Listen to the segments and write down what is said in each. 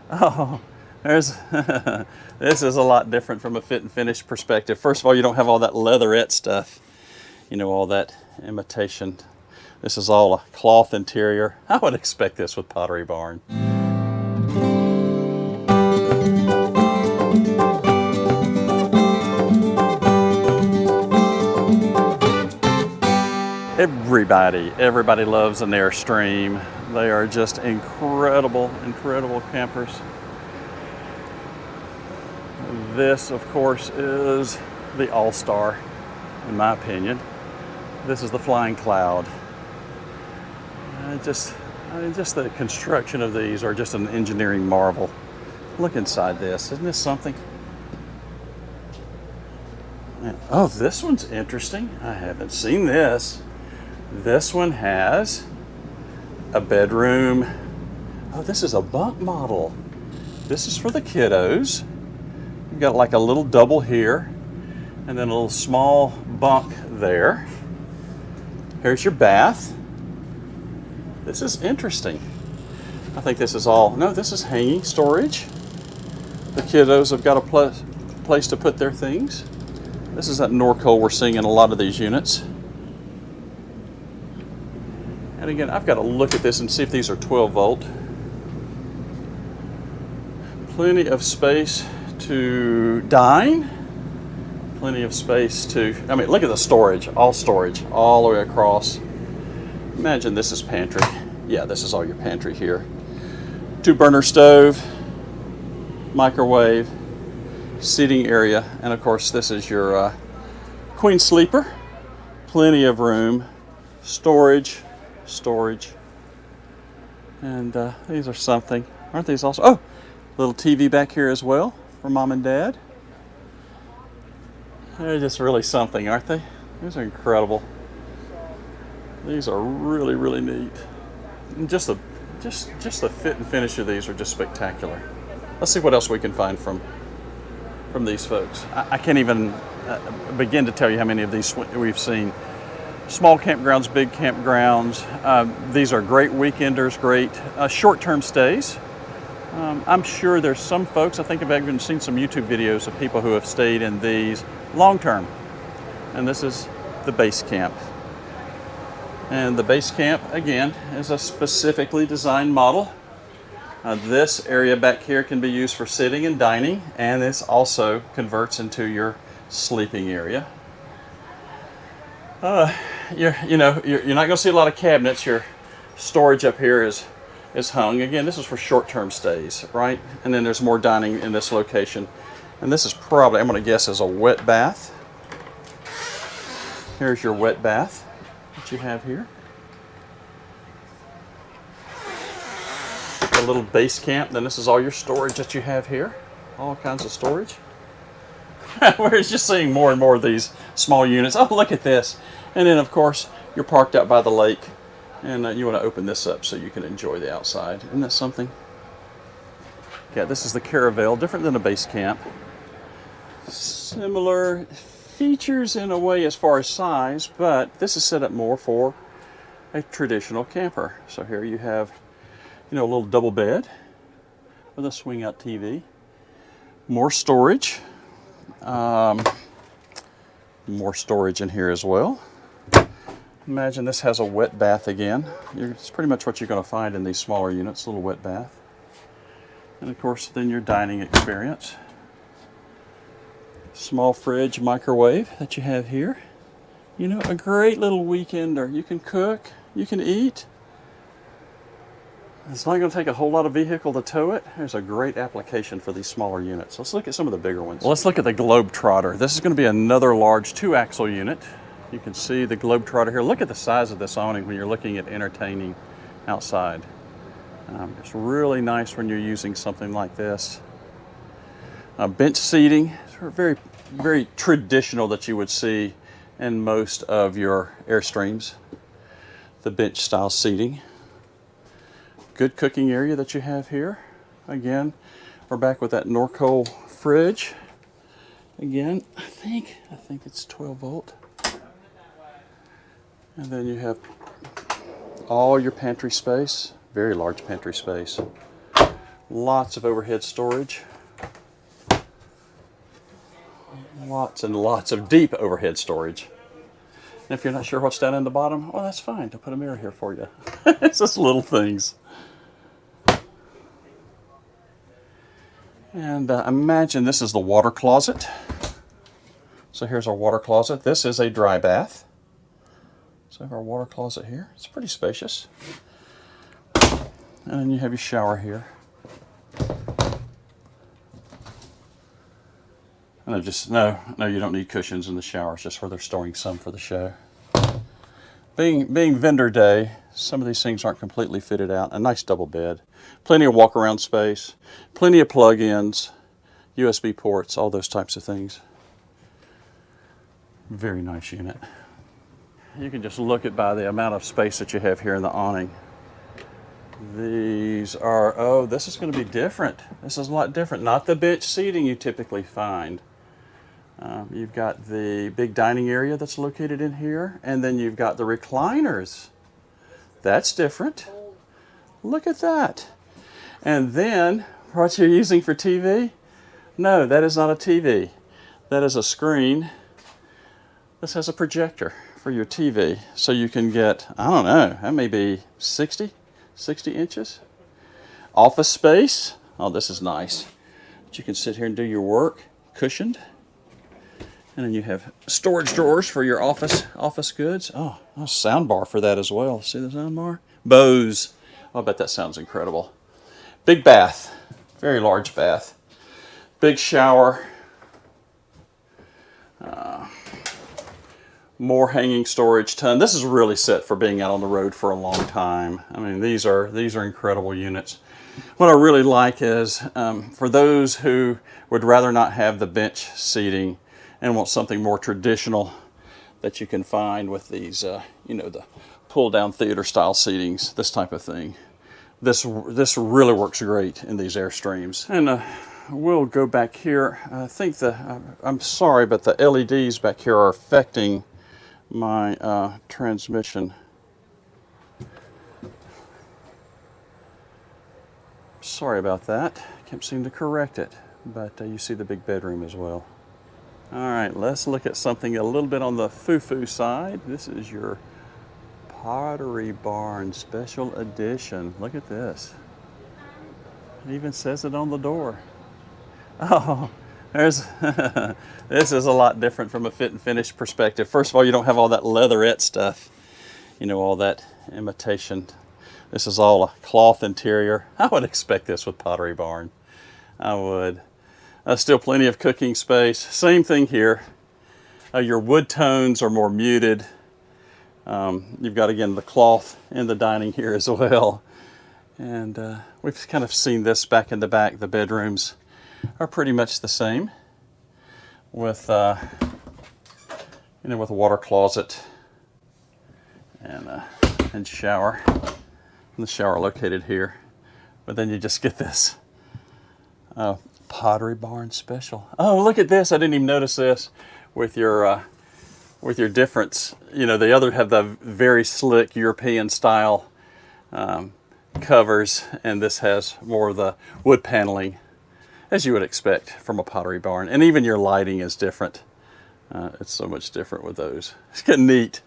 Oh, there's this is a lot different from a fit and finish perspective. First of all, you don't have all that leatherette stuff, you know, all that imitation. This is all a cloth interior. I would expect this with Pottery Barn. Everybody loves an Airstream. They are just incredible, incredible campers. This, of course, is the all-star, in my opinion. This is the Flying Cloud. Just the construction of these are just an engineering marvel. Look inside this. Isn't this something? Oh, this one's interesting. I haven't seen this. This one has a bedroom. Oh, this is a bunk model. This is for the kiddos. You've got like a little double here, and then a little small bunk there. Here's your bath. This is interesting. I think this is all, no, this is hanging storage. The kiddos have got a place to put their things. This is that Norco we're seeing in a lot of these units. And again, I've got to look at this and see if these are 12 volt. Plenty of space to dine. Plenty of space to, I mean, look at the storage all the way across. Imagine this is pantry. Yeah, this is all your pantry here. 2-burner stove, microwave, seating area, and of course this is your queen sleeper. Plenty of room, storage, and these are something. Aren't these also? Oh, little TV back here as well for mom and dad. They're just really something, aren't they? These are incredible. These are really, really neat. And just the fit and finish of these are just spectacular. Let's see what else we can find from these folks. I can't even begin to tell you how many of these we've seen. Small campgrounds, big campgrounds. These are great weekenders, great short-term stays. I'm sure there's some folks, I think I've even seen some YouTube videos of people who have stayed in these long-term. And this is the base camp. And the base camp, again, is a specifically designed model. This area back here can be used for sitting and dining, and this also converts into your sleeping area. You're not going to see a lot of cabinets. Your storage up here is hung. Again, this is for short-term stays, right? And then there's more dining in this location. And this is probably, I'm going to guess, is a wet bath. Here's your wet bath that you have here. A little base camp. Then this is all your storage that you have here. All kinds of storage. We're just seeing more and more of these small units. Oh, look at this. And then, of course, you're parked out by the lake, and you want to open this up so you can enjoy the outside. Isn't that something? Yeah, this is the Caravel, different than a base camp. Similar features in a way as far as size, but this is set up more for a traditional camper. So here you have, a little double bed with a swing-out TV. More storage. More storage in here as well. Imagine this has a wet bath again. It's pretty much what you're going to find in these smaller units, a little wet bath. And of course, then your dining experience. Small fridge, microwave that you have here. A great little weekender. You can cook, you can eat. It's not going to take a whole lot of vehicle to tow it. There's a great application for these smaller units. Let's look at some of the bigger ones. Let's look at the Globetrotter. This is going to be another large 2-axle unit. You can see the Globetrotter here. Look at the size of this awning when you're looking at entertaining outside. It's really nice when you're using something like this. Bench seating, very, very traditional that you would see in most of your Airstreams. The bench style seating. Good cooking area that you have here. Again, we're back with that Norco fridge. Again, I think it's 12 volt. And then you have all your pantry space, very large pantry space. Lots of overhead storage. Lots and lots of deep overhead storage. And if you're not sure what's down in the bottom, well, that's fine. I'll put a mirror here for you. It's just little things. And imagine this is the water closet. So here's our water closet. This is a dry bath. So we have our water closet here. It's pretty spacious. And then you have your shower here. And no, you don't need cushions in the shower. It's just where they're storing some for the show. Being vendor day, some of these things aren't completely fitted out. A nice double bed. Plenty of walk-around space. Plenty of plug-ins, USB ports, all those types of things. Very nice unit. You can just look at by the amount of space that you have here in the awning. These are, oh, this is going to be different. This is a lot different. Not the bench seating you typically find. You've got the big dining area that's located in here, and then you've got the recliners. That's different. Look at that. And then, what you're using for TV? No, that is not a TV. That is a screen. This has a projector for your TV. So you can get, I don't know, that may be 60 inches. Office space. Oh, this is nice. But you can sit here and do your work, cushioned. And then you have storage drawers for your office goods. Oh, a sound bar for that as well. See the sound bar? Bose. Oh, I bet that sounds incredible. Big bath. Very large bath. Big shower. More hanging storage ton. This is really set for being out on the road for a long time. I mean, these are incredible units. What I really like is for those who would rather not have the bench seating and want something more traditional that you can find with these, you know, the pull-down theater style seatings, this type of thing. This really works great in these Airstreams. And we'll go back here. I think I'm sorry, but the LEDs back here are affecting my transmission. Sorry about that. Can't seem to correct it, but you see the big bedroom as well. All right, let's look at something a little bit on the foo-foo side. This is your Pottery Barn Special Edition. Look at this. It even says it on the door. Oh, there's this is a lot different from a fit and finish perspective. First of all, you don't have all that leatherette stuff, you know, all that imitation. This is all a cloth interior. I would expect this with Pottery Barn. I would. Still plenty of cooking space. Same thing here. Your wood tones are more muted. You've got, again, the cloth in the dining here as well. And we've kind of seen this back in the back. The bedrooms are pretty much the same with, you know, with a water closet and shower. And the shower located here. But then you just get this Pottery Barn Special. Oh, look at this. I didn't even notice this with your difference. You know, the other have the very slick European style covers, and this has more of the wood paneling, as you would expect from a Pottery Barn. And even your lighting is different. It's so much different with those. It's getting neat.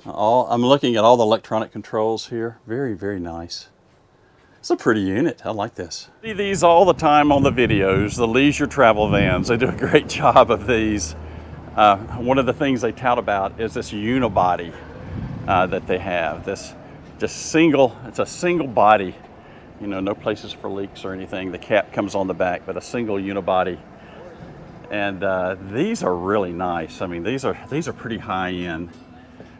I'm looking at all the electronic controls here. Very, very nice. It's a pretty unit. I like this. See these all the time on the videos, the leisure travel vans. They do a great job of these. One of the things they tout about is this unibody that they have. This just single, it's a single body. You know, no places for leaks or anything. The cap comes on the back, but a single unibody. And these are really nice. I mean, these are pretty high end,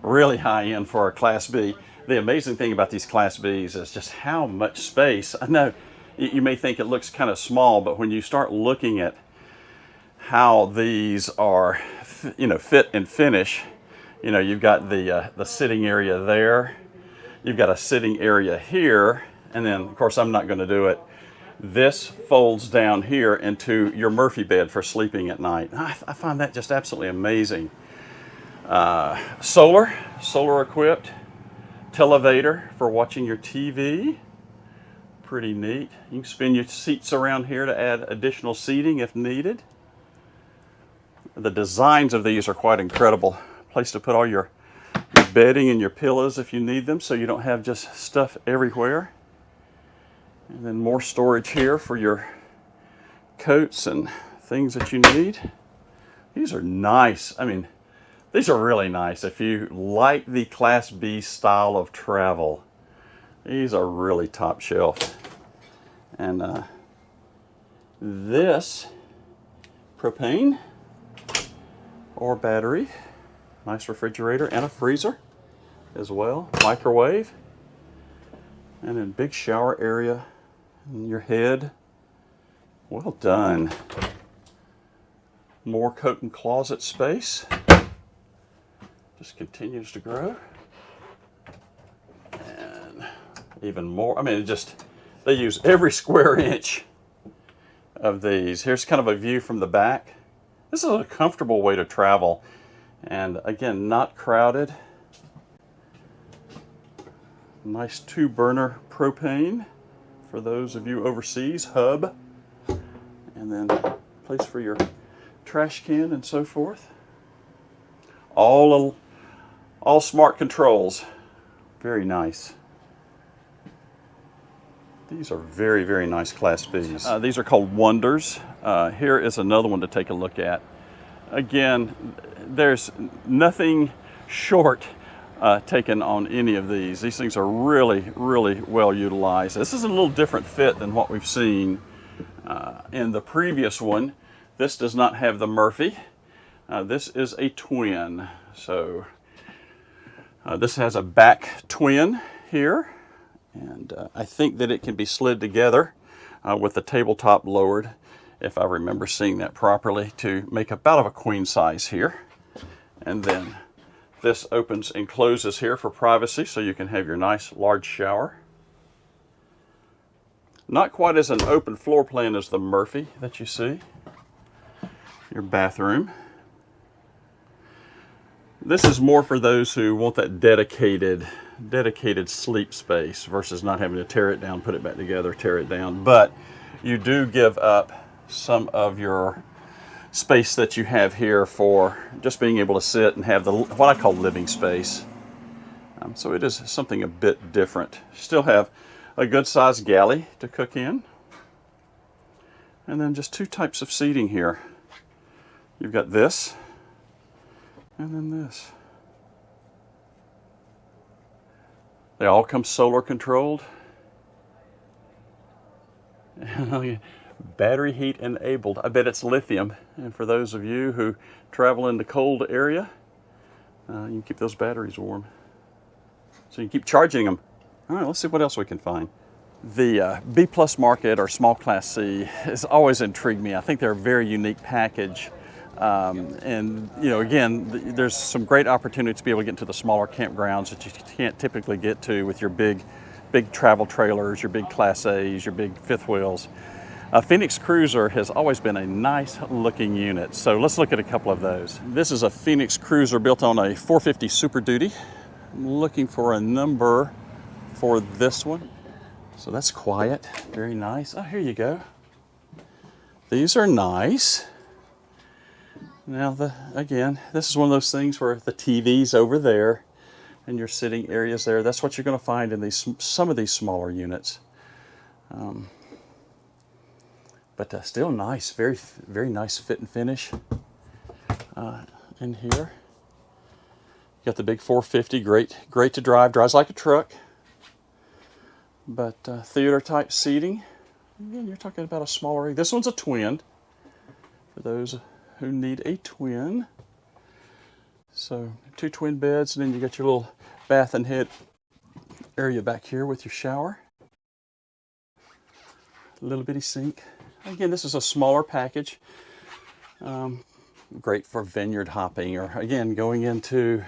really high end for a Class B. The amazing thing about these Class Bs is just how much space. I know you may think it looks kind of small, but when you start looking at how these are, you know, fit and finish, you know, you've got the sitting area there, you've got a sitting area here, and then, of course, I'm not going to do it. This folds down here into your Murphy bed for sleeping at night. I find that just absolutely amazing. Solar equipped. Televator for watching your TV. pretty neat. You can spin your seats around here to add additional seating if needed. The designs of these are quite incredible. Place to put all your bedding and your pillows if you need them, so you don't have just stuff everywhere. And then more storage here for your coats and things that you need. These are nice. I mean, these are really nice. If you like the Class B style of travel, these are really top shelf. And this propane or battery, nice refrigerator and a freezer as well, microwave, and then big shower area in your head. Well done. More coat and closet space. Just continues to grow. And even more, I mean, they use every square inch of these. Here's kind of a view from the back. This is a comfortable way to travel. And again, not crowded. Nice 2-burner propane for those of you overseas, hub. And then place for your trash can and so forth. All smart controls. Very nice. These are very, very nice Class Bs. These are called Wonders. Here is another one to take a look at. Again, there's nothing short taken on any of these. These things are really, really well utilized. This is a little different fit than what we've seen in the previous one. This does not have the Murphy. This is a twin. So this has a back twin here. And I think that it can be slid together with the tabletop lowered, if I remember seeing that properly, to make about of a queen size here. And then this opens and closes here for privacy, so you can have your nice large shower. Not quite as an open floor plan as the Murphy that you see. Your bathroom. This is more for those who want that dedicated sleep space versus not having to tear it down, put it back together, tear it down. But you do give up some of your space that you have here for just being able to sit and have what I call living space. So it is something a bit different. Still have a good sized galley to cook in. And then just 2 types of seating here. You've got this and then this. They all come solar controlled. Battery heat enabled. I bet it's lithium. And for those of you who travel in the cold area, you can keep those batteries warm. So you can keep charging them. All right, let's see what else we can find. The B Plus market, or small Class C, has always intrigued me. I think they're a very unique package. And you know, again, there's some great opportunity to be able to get into the smaller campgrounds that you can't typically get to with your big travel trailers, your big Class A's, your big fifth wheels. Phoenix Cruiser has always been a nice looking unit. So let's look at a couple of those. This is a Phoenix Cruiser built on a 450 Super Duty. I'm looking for a number for this one. So that's quiet, very nice. Oh, here you go. These are nice. Now, again, this is one of those things where the TV's over there and your sitting areas there. That's what you're going to find in some of these smaller units. But still nice, very, very nice fit and finish in here. You got the big 450, great to drive, drives like a truck. But theater type seating. Again, you're talking about a smaller. This one's a twin for those who need a twin. So 2 twin beds, and then you got your little bath and head area back here with your shower. Little bitty sink. Again, this is a smaller package. Great for vineyard hopping, or again, going into,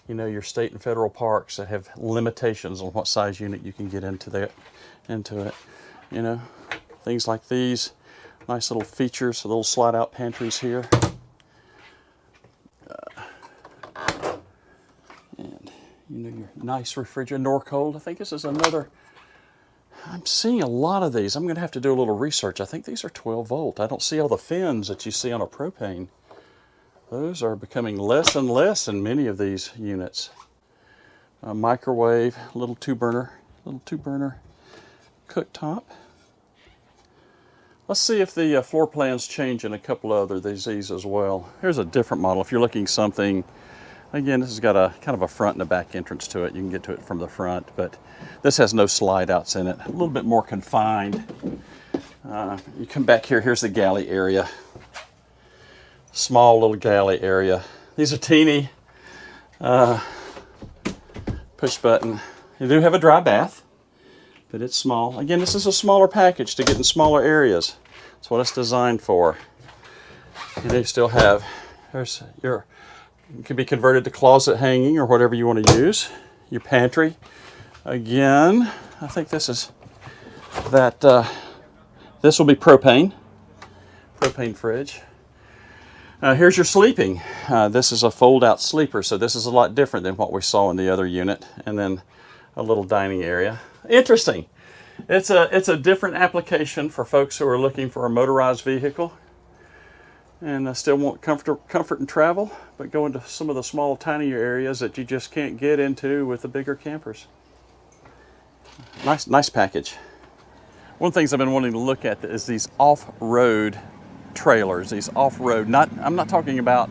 you know, your state and federal parks that have limitations on what size unit you can get into it. You know, things like these. Nice little features, little slide out pantries here. And you know, your nice refrigerator, Norcold. I think this is another, I'm seeing a lot of these. I'm going to have to do a little research. I think these are 12 volt. I don't see all the fins that you see on a propane. Those are becoming less and less in many of these units. Microwave, little two burner cooktop. Let's see if the floor plans change in a couple of other these as well. Here's a different model. If you're looking something, again, this has got a kind of a front and a back entrance to it. You can get to it from the front, but this has no slide outs in it. A little bit more confined. You come back here, here's the galley area. Small little galley area. These are teeny. Push button. You do have a dry bath, but it's small. Again, this is a smaller package to get in smaller areas. That's what it's designed for. And they still have, there's your, it can be converted to closet hanging or whatever you want to use. Your pantry. Again, I think this is that, this will be propane fridge. Here's your sleeping. This is a fold-out sleeper, so this is a lot different than what we saw in the other unit. And then a little dining area. Interesting. It's a different application for folks who are looking for a motorized vehicle and still want comfort and travel, but go into some of the small, tinier areas that you just can't get into with the bigger campers. Nice package. One of the things I've been wanting to look at is these off-road trailers, these off-road, I'm not talking about,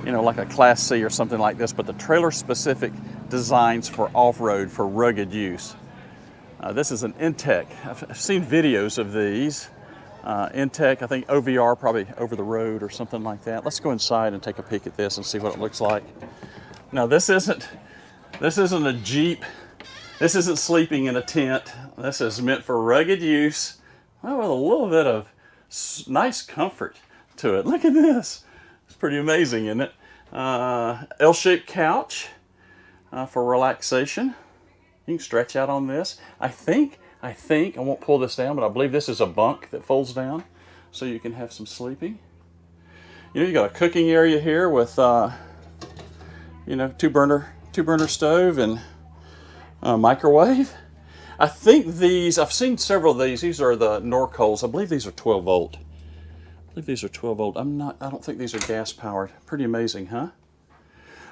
you know, like a Class C or something like this, but the trailer-specific designs for off-road, for rugged use. This is an inTech. I've seen videos of these. inTech, I think OVR, probably over the road or something like that. Let's go inside and take a peek at this and see what it looks like. Now this isn't a Jeep. This isn't sleeping in a tent. This is meant for rugged use, well, with a little bit of nice comfort to it. Look at this. It's pretty amazing, isn't it? L-shaped couch for relaxation. You can stretch out on this. I think, I won't pull this down, but I believe this is a bunk that folds down so you can have some sleeping. You know, you got a cooking area here with, you know, two burner stove and microwave. I think these, I've seen several of these. These are the Norcoals. I believe these are 12 volt. I don't think these are gas powered. Pretty amazing, huh?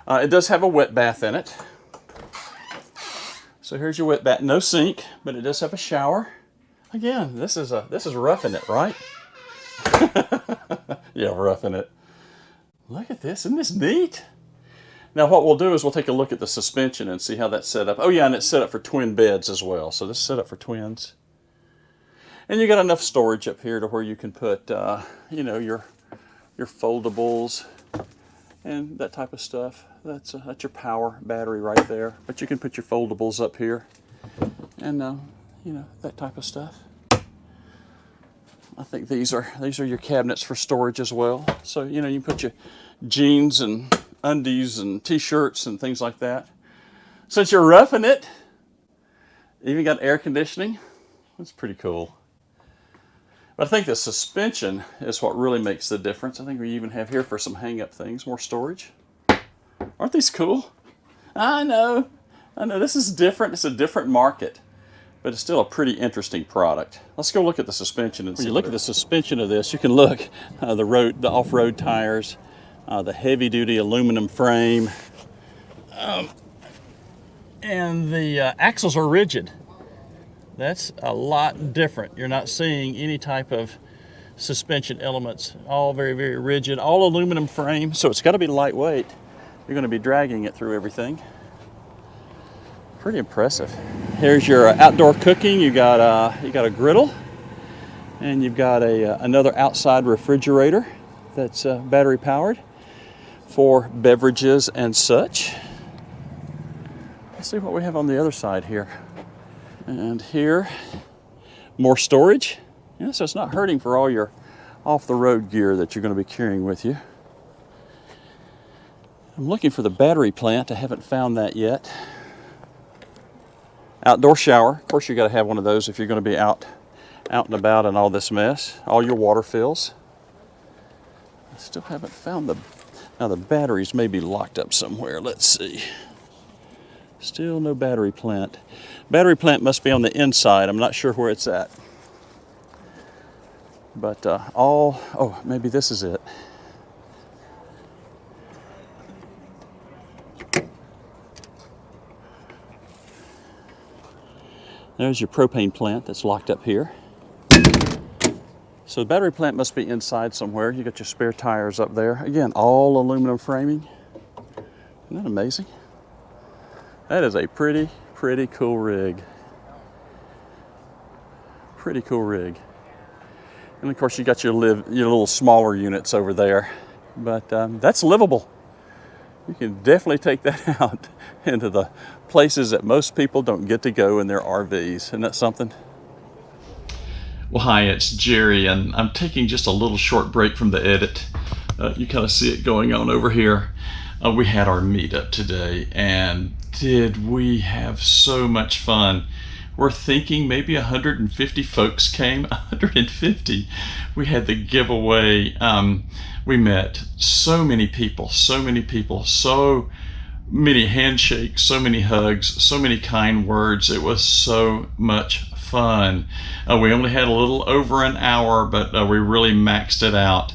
It does have a wet bath in it. So here's your wet bath. No sink, but it does have a shower. Again, this is roughing it, right? Yeah, roughing it. Look at this. Isn't this neat? Now what we'll do is we'll take a look at the suspension and see how that's set up. Oh yeah, and it's set up for twin beds as well. So this is set up for twins. And you got enough storage up here to where you can put, you know, your foldables and that type of stuff. That's your power battery right there. But you can put your foldables up here and, you know, that type of stuff. I think these are your cabinets for storage as well. So, you know, you can put your jeans and undies and t-shirts and things like that. Since you're roughing it, even got air conditioning. That's pretty cool. But I think the suspension is what really makes the difference. I think we even have here for some hang-up things, more storage. Aren't these cool? I know. This is different. It's a different market, but it's still a pretty interesting product. Let's go look at the suspension. And when you look at the suspension of this, you can look the off-road tires, the heavy-duty aluminum frame, and the axles are rigid. That's a lot different. You're not seeing any type of suspension elements. All very, very rigid. All aluminum frame, so it's got to be lightweight. You're going to be dragging it through everything. Pretty impressive. Here's your outdoor cooking. You got a griddle, and you've got another outside refrigerator that's battery powered for beverages and such. Let's see what we have on the other side here. And here, more storage. Yeah, so it's not hurting for all your off-the-road gear that you're going to be carrying with you. I'm looking for the battery plant. I haven't found that yet. Outdoor shower. Of course, you got to have one of those if you're going to be out and about in all this mess. All your water fills. I still haven't found now the batteries may be locked up somewhere. Let's see. Still no battery plant. Battery plant must be on the inside. I'm not sure where it's at. But oh, maybe this is it. There's your propane plant that's locked up here. So the battery plant must be inside somewhere. You got your spare tires up there. Again, all aluminum framing. Isn't that amazing? That is a pretty cool rig. Pretty cool rig. And of course you got your little smaller units over there. But that's livable. You can definitely take that out into the places that most people don't get to go in their RVs. Isn't that something? Well, hi, it's Jerry, and I'm taking just a little short break from the edit. You kind of see it going on over here. We had our meetup today, and did we have so much fun. We're thinking maybe 150 folks came. 150. We had the giveaway. We met so many people, so many handshakes, so many hugs, so many kind words. It was so much fun. We only had a little over an hour, but we really maxed it out.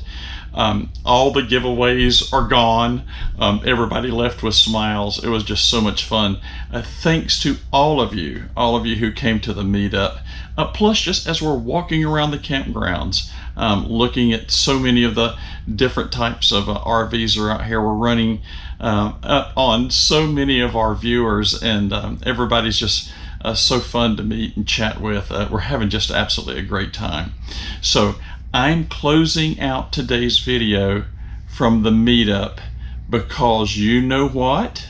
All the giveaways are gone. Everybody left with smiles. It was just so much fun. Thanks to all of you who came to the meetup. Plus, just as we're walking around the campgrounds, looking at so many of the different types of RVs are out here. We're running up on so many of our viewers, and everybody's just so fun to meet and chat with. We're having just absolutely a great time. So I'm closing out today's video from the meetup because you know what?